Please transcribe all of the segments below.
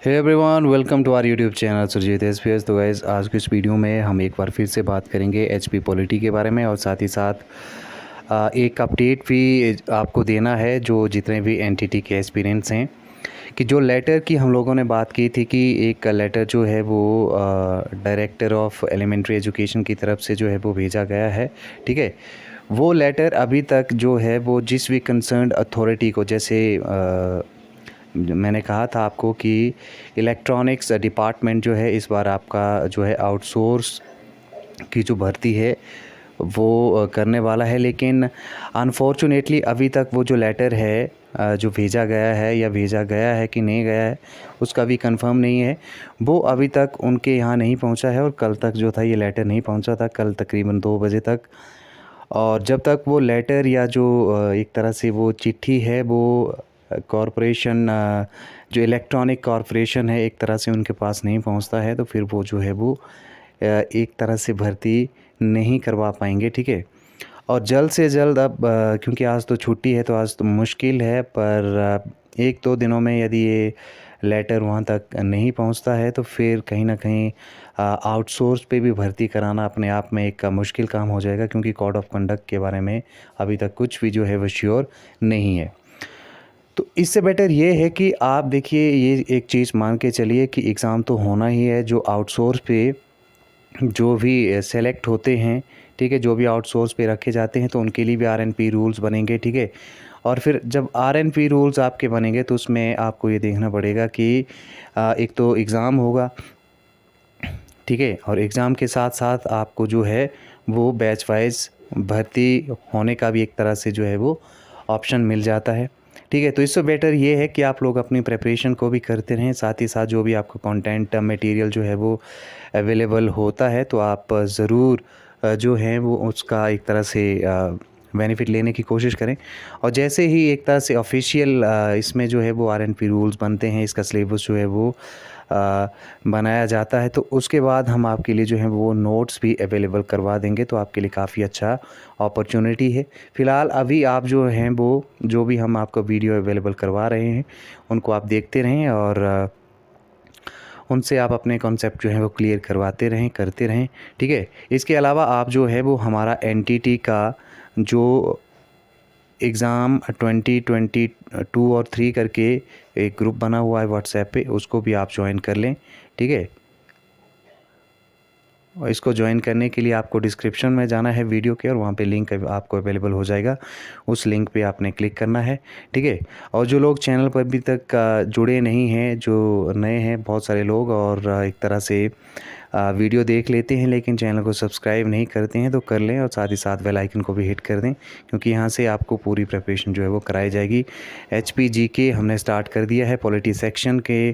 Hey everyone, welcome to our YouTube channel Surjeet SPS. तो guys, आज की इस वीडियो में हम एक बार फिर से बात करेंगे एचपी पॉलिटी के बारे में और साथ ही साथ एक अपडेट भी आपको देना है जो जितने भी एनटीटी के एस्पिरेंट्स हैं कि जो लेटर की हम लोगों ने बात की थी कि एक लेटर जो है वो डायरेक्टर ऑफ एलिमेंट्री एजुकेशन की तरफ से जो है वो भेजा गया है। ठीक है, वो लेटर अभी तक जो है वो जिस भी कंसर्न्ड अथॉरिटी को, जैसे मैंने कहा था आपको कि इलेक्ट्रॉनिक्स डिपार्टमेंट जो है इस बार आपका जो है आउटसोर्स की जो भर्ती है वो करने वाला है, लेकिन अनफॉर्चुनेटली अभी तक वो जो लेटर है जो भेजा गया है या भेजा गया है कि नहीं गया है उसका भी कंफर्म नहीं है। वो अभी तक उनके यहाँ नहीं पहुँचा है और कल तक जो था ये लेटर नहीं पहुँचा था, कल तकरीबन 2 बजे तक। और जब तक वो लेटर या जो एक तरह से वो चिट्ठी है वो कॉरपोरेशन जो इलेक्ट्रॉनिक कॉरपोरेशन है एक तरह से उनके पास नहीं पहुंचता है तो फिर वो जो है वो एक तरह से भर्ती नहीं करवा पाएंगे। ठीक है, और जल्द से जल्द अब क्योंकि आज तो छुट्टी है तो आज तो मुश्किल है, पर 1-2 दिनों में यदि ये लेटर वहाँ तक नहीं पहुँचता है तो फिर कहीं ना कहीं आउटसोर्स पे भी भर्ती कराना अपने आप में एक मुश्किल काम हो जाएगा, क्योंकि कोड ऑफ कंडक्ट के बारे में अभी तक कुछ भी जो है वो श्योर नहीं है। तो इससे बेटर ये है कि आप देखिए, ये एक चीज़ मान के चलिए कि एग्ज़ाम तो होना ही है। जो आउटसोर्स पे जो भी सेलेक्ट होते हैं, ठीक है, जो भी आउटसोर्स पे रखे जाते हैं तो उनके लिए भी आरएनपी रूल्स बनेंगे। ठीक है, और फिर जब आरएनपी रूल्स आपके बनेंगे तो उसमें आपको ये देखना पड़ेगा कि एक तो एग्ज़ाम होगा, ठीक है, और एग्ज़ाम के साथ साथ आपको जो है वो बैच वाइज भर्ती होने का भी एक तरह से जो है वो ऑप्शन मिल जाता है। ठीक है, तो इससे बेटर ये है कि आप लोग अपनी प्रिपरेशन को भी करते रहें, साथ ही साथ जो भी आपको कंटेंट मटेरियल जो है वो अवेलेबल होता है तो आप ज़रूर जो है वो उसका एक तरह से बेनिफिट लेने की कोशिश करें। और जैसे ही एक तरह से ऑफिशियल इसमें जो है वो आरएनपी रूल्स बनते हैं, इसका सिलेबस जो है वो बनाया जाता है तो उसके बाद हम आपके लिए जो है वो नोट्स भी अवेलेबल करवा देंगे, तो आपके लिए काफ़ी अच्छा अपॉर्चुनिटी है। फ़िलहाल अभी आप जो हैं वो जो भी हम आपको वीडियो अवेलेबल करवा रहे हैं उनको आप देखते रहें और उनसे आप अपने कॉन्सेप्ट जो है वो क्लियर करवाते रहें, करते रहें। ठीक है, इसके अलावा आप जो है वो हमारा एनटीटी का जो एग्ज़ाम 2022 और 3 करके एक ग्रुप बना हुआ है व्हाट्सएप पे, उसको भी आप ज्वाइन कर लें। ठीक है, और इसको ज्वाइन करने के लिए आपको डिस्क्रिप्शन में जाना है वीडियो के और वहाँ पे लिंक आपको अवेलेबल हो जाएगा, उस लिंक पे आपने क्लिक करना है। ठीक है, और जो लोग चैनल पर अभी तक जुड़े नहीं हैं, जो नए हैं बहुत सारे लोग और एक तरह से वीडियो देख लेते हैं लेकिन चैनल को सब्सक्राइब नहीं करते हैं तो कर लें और साथ ही साथ बेल आइकन को भी हिट कर दें, क्योंकि यहाँ से आपको पूरी प्रिपरेशन जो है वो कराई जाएगी। HPGK हमने स्टार्ट कर दिया है, पॉलिटी सेक्शन के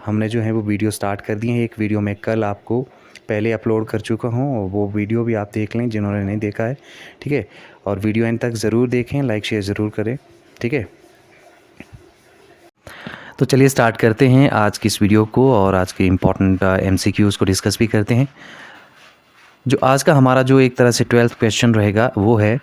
हमने जो है वो वीडियो स्टार्ट कर दिए हैं। एक वीडियो मैं कल आपको पहले अपलोड कर चुका हूँ, वो वीडियो भी आप देख लें जिन्होंने नहीं देखा है। ठीक है, और वीडियो एंड तक ज़रूर देखें, लाइक शेयर ज़रूर करें। ठीक है, तो चलिए स्टार्ट करते हैं आज की इस वीडियो को और आज के इम्पॉर्टेंट MCQs को डिस्कस भी करते हैं। जो आज का हमारा जो एक तरह से 12th क्वेश्चन रहेगा वो है,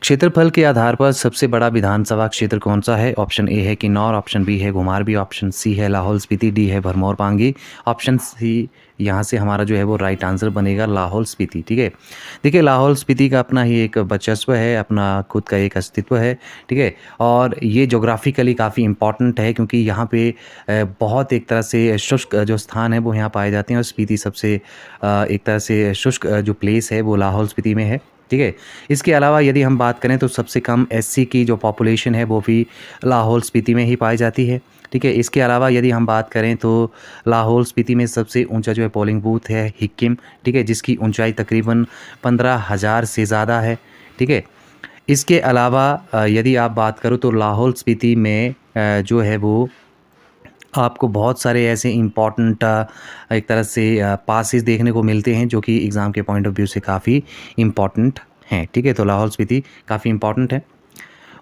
क्षेत्रफल के आधार पर सबसे बड़ा विधानसभा क्षेत्र कौन सा है? ऑप्शन ए है किन्नौर, ऑप्शन बी है घुमारवी, ऑप्शन सी है लाहौल स्पीति, डी है भरमौर पांगी, ऑप्शन सी यहाँ से हमारा जो है वो राइट आंसर बनेगा लाहौल स्पीति। ठीक है, देखिए लाहौल स्पीति का अपना ही एक वर्चस्व है, अपना खुद का एक अस्तित्व है। ठीक है, और ये जोग्राफिकली काफ़ी इंपॉर्टेंट है क्योंकि यहाँ पे बहुत एक तरह से शुष्क जो स्थान है वो यहाँ पाए जाते हैं और स्पीति सबसे एक तरह से शुष्क जो प्लेस है वो लाहौल स्पीति में है। ठीक है, इसके अलावा यदि हम बात करें तो सबसे कम SC की जो पॉपुलेशन है वो भी लाहौल स्पीति में ही पाई जाती है। ठीक है, इसके अलावा यदि हम बात करें तो लाहौल स्पीति में सबसे ऊंचा जो है पोलिंग बूथ है हिक्किम, ठीक है, जिसकी ऊंचाई तकरीबन 15,000 से ज़्यादा है। ठीक है, इसके अलावा यदि आप बात करो तो लाहौल स्पीति में जो है वो आपको बहुत सारे ऐसे इम्पॉर्टेंट एक तरह से पासेस देखने को मिलते हैं जो कि एग्ज़ाम के पॉइंट ऑफ व्यू से काफ़ी इम्पॉर्टेंट हैं। ठीक है, तो लाहौल स्पीति काफ़ी इम्पॉर्टेंट है।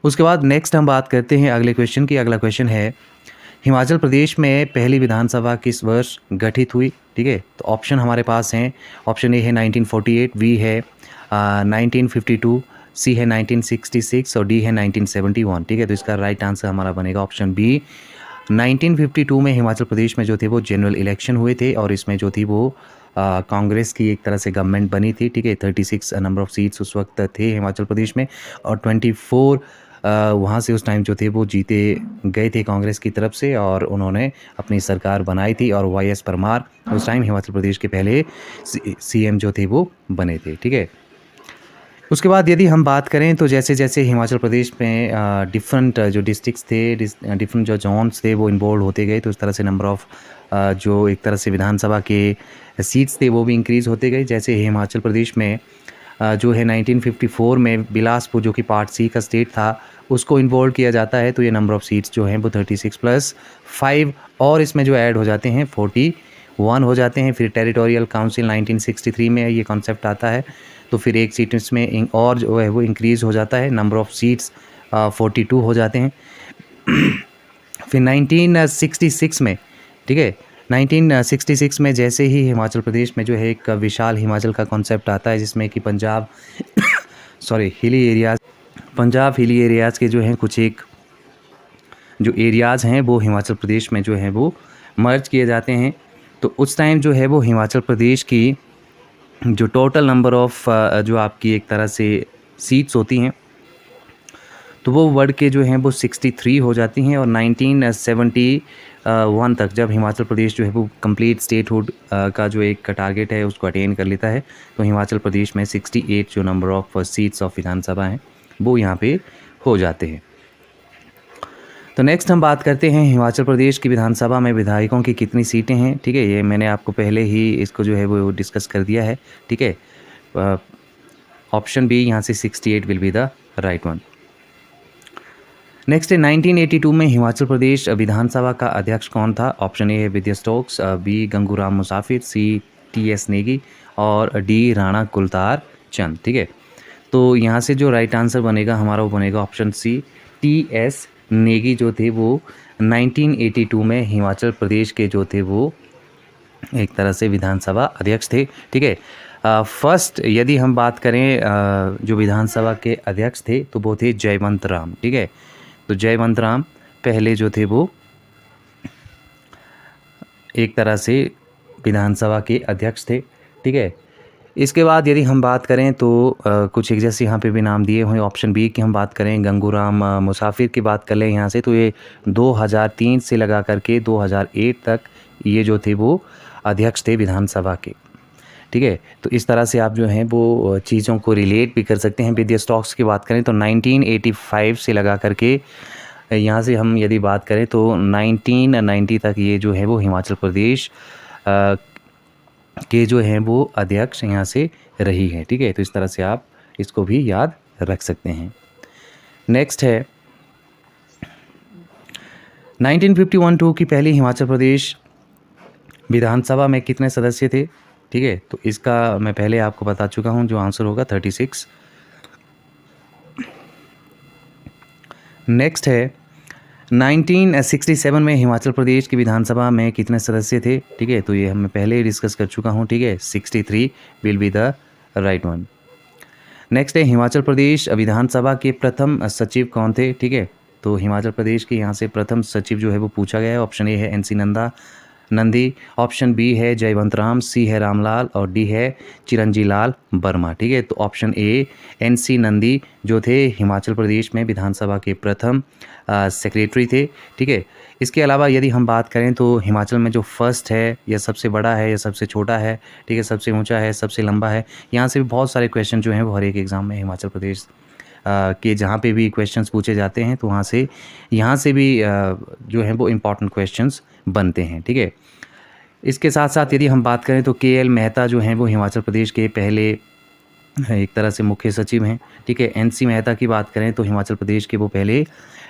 उसके बाद नेक्स्ट हम बात करते हैं अगले क्वेश्चन की। अगला क्वेश्चन है, हिमाचल प्रदेश में पहली विधानसभा किस वर्ष गठित हुई? ठीक है, तो ऑप्शन हमारे पास हैं, ऑप्शन ए है 1948, बी है 1952, सी है 1966 और डी है 1971। ठीक है, तो इसका राइट आंसर हमारा बनेगा ऑप्शन बी 1952 में हिमाचल प्रदेश में जो थे वो जनरल इलेक्शन हुए थे और इसमें जो थी वो कांग्रेस की एक तरह से गवर्नमेंट बनी थी, ठीक है। 36 नंबर ऑफ़ सीट्स उस वक्त थे हिमाचल प्रदेश में और 24 वहाँ से उस टाइम जो थे वो जीते गए थे कांग्रेस की तरफ से और उन्होंने अपनी सरकार बनाई थी और वाई.एस. परमार उस टाइम हिमाचल प्रदेश के पहले सीएम जो थे वो बने थे, ठीक है। उसके बाद यदि हम बात करें तो जैसे जैसे हिमाचल प्रदेश में डिफरेंट जो डिस्ट्रिक्ट्स थे, डिफरेंट जो जोन्स थे वो इन्वॉल्व होते गए, तो इस तरह से नंबर ऑफ़ जो एक तरह से विधानसभा के सीट्स थे वो भी इंक्रीज़ होते गए। जैसे हिमाचल प्रदेश में जो है 1954 में बिलासपुर जो कि पार्ट सी का स्टेट था उसको इन्वॉल्व किया जाता है, तो ये नंबर ऑफ़ सीट्स जो हैं वो 36 + 5 और इसमें जो ऐड हो जाते हैं 41 हो जाते हैं। फिर टेरिटोरियल काउंसिल 1963 में ये कॉन्सेप्ट आता है, तो फिर एक सीट इसमें और जो है वो इंक्रीज़ हो जाता है, नंबर ऑफ़ सीट्स 42 हो जाते हैं। फिर 1966 में, ठीक है, 1966 में जैसे ही हिमाचल प्रदेश में जो है एक विशाल हिमाचल का कॉन्सेप्ट आता है जिसमें कि पंजाब हिली एरियाज़ के जो हैं कुछ एक जो एरियाज़ हैं वो हिमाचल प्रदेश में जो है वो मर्ज किए जाते हैं। तो उस टाइम जो है वो हिमाचल प्रदेश की जो टोटल नंबर ऑफ़ जो आपकी एक तरह से सीट्स होती हैं तो वो बढ़ के जो हैं वो 63 हो जाती हैं और 1971 तक जब हिमाचल प्रदेश जो है वो कंप्लीट स्टेटहुड का जो एक टारगेट है उसको अटेन कर लेता है, तो हिमाचल प्रदेश में 68 जो नंबर ऑफ़ सीट्स ऑफ विधानसभा हैं वो यहाँ पे हो जाते हैं। तो नेक्स्ट हम बात करते हैं हिमाचल प्रदेश की विधानसभा में विधायकों की कितनी सीटें हैं, ठीक है। ये मैंने आपको पहले ही इसको जो है वो डिस्कस कर दिया है, ठीक है। ऑप्शन बी यहाँ से 68 will be the right one. Next है 1982 में हिमाचल प्रदेश विधानसभा का अध्यक्ष कौन था। ऑप्शन ए है विद्या स्टोक्स, बी गंगूराम मुसाफिर, सी टी.एस. नेगी और डी राणा कुलतार चंद, ठीक है। तो यहाँ से जो राइट आंसर बनेगा हमारा वो बनेगा ऑप्शन सी टी.एस. नेगी जो थे वो 1982 में हिमाचल प्रदेश के जो थे वो एक तरह से विधानसभा अध्यक्ष थे, ठीक है। फर्स्ट यदि हम बात करें जो विधानसभा के अध्यक्ष थे तो वो थे जयवंत राम, ठीक है। तो जयवंत राम पहले जो थे वो एक तरह से विधानसभा के अध्यक्ष थे, ठीक है। इसके बाद यदि हम बात करें तो कुछ एक जैसे यहाँ पे भी नाम दिए हुए, ऑप्शन बी की हम बात करें गंगूराम मुसाफिर की बात कर लें यहाँ से, तो ये 2003 से लगा करके 2008 तक ये जो थे वो अध्यक्ष थे विधानसभा के, ठीक है। तो इस तरह से आप जो हैं वो चीज़ों को रिलेट भी कर सकते हैं। विद्या स्टॉक्स की बात करें तो 1985 से लगा करके यहाँ से हम यदि बात करें तो 1990 तक ये जो है वो हिमाचल प्रदेश के जो हैं वो अध्यक्ष यहाँ से रही हैं, ठीक है। तो इस तरह से आप इसको भी याद रख सकते हैं। नेक्स्ट है 1951-2 की पहली हिमाचल प्रदेश विधानसभा में कितने सदस्य थे, ठीक है। तो इसका मैं पहले आपको बता चुका हूँ, जो आंसर होगा 36। नेक्स्ट है 1967 में हिमाचल प्रदेश की विधानसभा में कितने सदस्य थे, ठीक है। तो ये मैं पहले ही डिस्कस कर चुका हूँ, ठीक है। 63 will be the right one. Next है हिमाचल प्रदेश विधानसभा के प्रथम सचिव कौन थे, ठीक है। तो हिमाचल प्रदेश के यहाँ से प्रथम सचिव जो है वो पूछा गया है। ऑप्शन ए है NC नंदी, ऑप्शन बी है जयवंत राम, सी है रामलाल और डी है चिरंजी लाल वर्मा, ठीक है। तो ऑप्शन ए NC नंदी जो थे हिमाचल प्रदेश में विधानसभा के प्रथम सेक्रेटरी थे, ठीक है। इसके अलावा यदि हम बात करें तो हिमाचल में जो फर्स्ट है या सबसे बड़ा है या सबसे छोटा है, ठीक है, सबसे ऊंचा है, सबसे लंबा है, यहाँ से भी बहुत सारे क्वेश्चन जो हैं वो हर एक एग्ज़ाम में हिमाचल प्रदेश के जहाँ पे भी क्वेश्चंस पूछे जाते हैं तो यहाँ से भी जो है वो इम्पॉर्टेंट क्वेश्चंस बनते हैं, ठीक है। इसके साथ साथ यदि हम बात करें तो KL मेहता जो हैं वो हिमाचल प्रदेश के पहले एक तरह से मुख्य सचिव हैं, ठीक है। NC मेहता की बात करें तो हिमाचल प्रदेश के वो पहले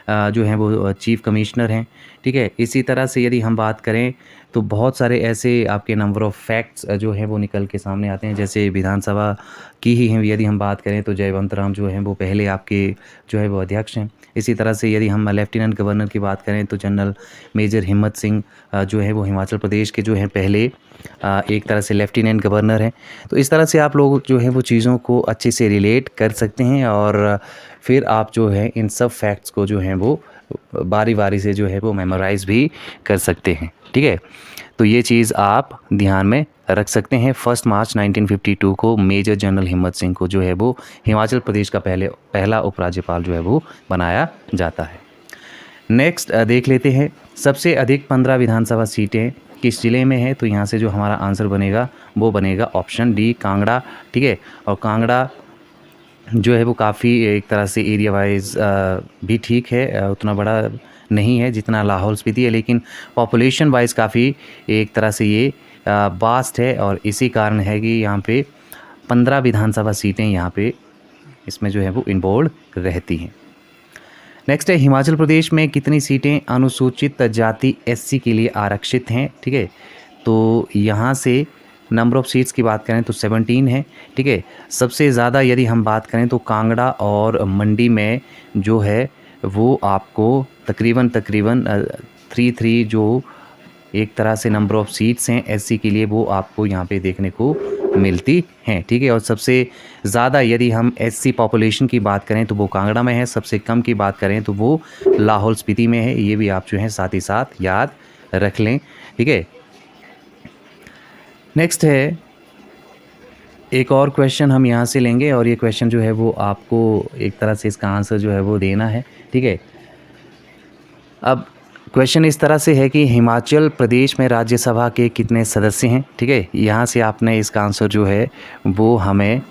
जो हैं वो चीफ़ कमिश्नर हैं, ठीक है। इसी तरह से यदि हम बात करें तो बहुत सारे ऐसे आपके नंबर ऑफ़ फैक्ट्स जो हैं वो निकल के सामने आते हैं। जैसे विधानसभा की ही हैं यदि हम बात करें तो जयवंत राम जो हैं वो पहले आपके जो है वो अध्यक्ष हैं। इसी तरह से यदि हम लेफ्टिनेंट गवर्नर की बात करें तो जनरल मेजर हिम्मत सिंह जो है वो हिमाचल प्रदेश के जो हैं पहले एक तरह से लेफ्टिनेंट गवर्नर हैं। तो इस तरह से आप लोग जो है वो चीज़ों को अच्छे से रिलेट कर सकते हैं और फिर आप जो है इन सब फैक्ट्स को जो हैं वो बारी बारी से जो है वो मेमोराइज़ भी कर सकते हैं। ठीक है, तो ये चीज़ आप ध्यान में रख सकते हैं। 1 मार्च 1952 को मेजर जनरल हिम्मत सिंह को जो है वो हिमाचल प्रदेश का पहला उपराज्यपाल जो है वो बनाया जाता है। नेक्स्ट देख लेते हैं, सबसे अधिक 15 विधानसभा सीटें किस ज़िले में है? तो यहाँ से जो हमारा आंसर बनेगा वो बनेगा ऑप्शन डी, कांगड़ा। ठीक है, और कांगड़ा जो है वो काफ़ी एक तरह से एरिया वाइज भी ठीक है, उतना बड़ा नहीं है जितना लाहौल स्पीति है, लेकिन पॉपुलेशन वाइज काफ़ी एक तरह से ये वास्ट है, और इसी कारण है कि यहाँ पे 15 विधानसभा सीटें यहाँ पे इसमें जो है वो इन्वॉल्व रहती हैं। नेक्स्ट है, हिमाचल प्रदेश में कितनी सीटें अनुसूचित जाति एससी के लिए आरक्षित हैं? ठीक है, तो यहाँ से नंबर ऑफ़ सीट्स की बात करें तो 17 है। ठीक है, सबसे ज़्यादा यदि हम बात करें तो कांगड़ा और मंडी में जो है वो आपको तकरीबन 3 जो एक तरह से नंबर ऑफ़ सीट्स हैं एससी के लिए, वो आपको यहाँ पे देखने को मिलती हैं। ठीक है, और सबसे ज़्यादा यदि हम एससी पॉपुलेशन की बात करें तो वो कांगड़ा में है, सबसे कम की बात करें तो वो लाहौल स्पीति में है। ये भी आप जो है साथ ही साथ याद रख लें। ठीक है, नेक्स्ट है, एक और क्वेश्चन हम यहाँ से लेंगे, और ये क्वेश्चन जो है वो आपको एक तरह से इसका आंसर जो है वो देना है। ठीक है, अब क्वेश्चन इस तरह से है कि हिमाचल प्रदेश में राज्यसभा के कितने सदस्य हैं? ठीक है, यहाँ से आपने इसका आंसर जो है वो हमें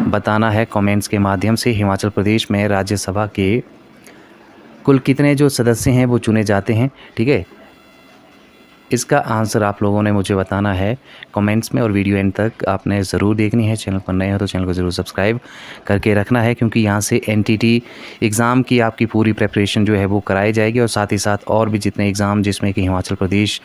बताना है कमेंट्स के माध्यम से। हिमाचल प्रदेश में राज्यसभा के कुल कितने जो सदस्य हैं वो चुने जाते हैं? ठीक है, इसका आंसर आप लोगों ने मुझे बताना है कमेंट्स में, और वीडियो एंड तक आपने ज़रूर देखनी है। चैनल पर नए हो तो चैनल को ज़रूर सब्सक्राइब करके रखना है, क्योंकि यहाँ से एनटीटी एग्ज़ाम की आपकी पूरी प्रिपरेशन जो है वो कराई जाएगी, और साथ ही साथ और भी जितने एग्ज़ाम जिसमें कि हिमाचल प्रदेश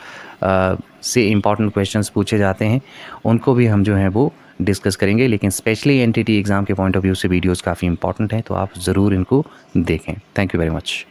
से इम्पॉर्टेंट क्वेश्चंस पूछे जाते हैं उनको भी हम जो है वो डिस्कस करेंगे। लेकिन स्पेशली एनटीटी एग्ज़ाम के पॉइंट ऑफ व्यू से वीडियोज़ काफ़ी इंपॉर्टेंट हैं, तो आप ज़रूर इनको देखें। Thank you very much.